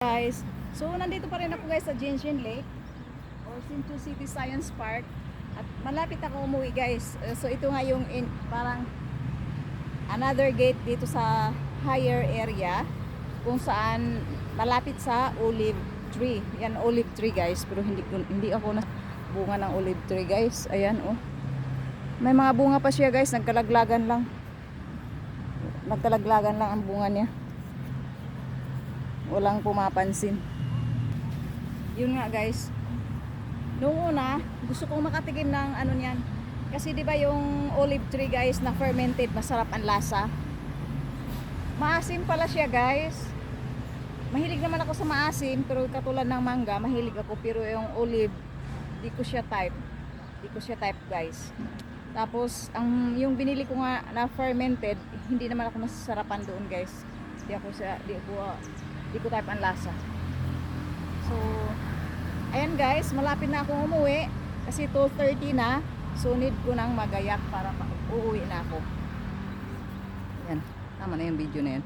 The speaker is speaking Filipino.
Guys, so nandito pa rin ako guys sa Gentian Lake or Sintu City Science Park at malapit ako umuwi guys. So ito nga yung parang another gate dito sa higher area kung saan malapit sa olive tree. Yan olive tree guys, pero hindi ako na bunga ng olive tree guys. Ayan oh. May mga bunga pa siya guys, nagkalaglagan lang. Nagkalaglagan lang ang bunga niya. Walang pumapansin. Yun nga guys. Noong una, gusto kong makatikim ng ano niyan. Kasi 'di ba yung olive tree guys na fermented, masarap ang lasa. Maasim pala siya guys. Mahilig naman ako sa maasim, pero katulad ng mangga, mahilig ako, pero yung olive, di ko siya type. Di ko siya type guys. Tapos yung binili ko nga na fermented, hindi naman ako nasasarapan doon guys. Di ko type ang lasa. So ayan guys, malapit na akong umuwi kasi 2:30 na. So need ko nang magayak para uuwi na ako. Ayan, tama na yung video na yan.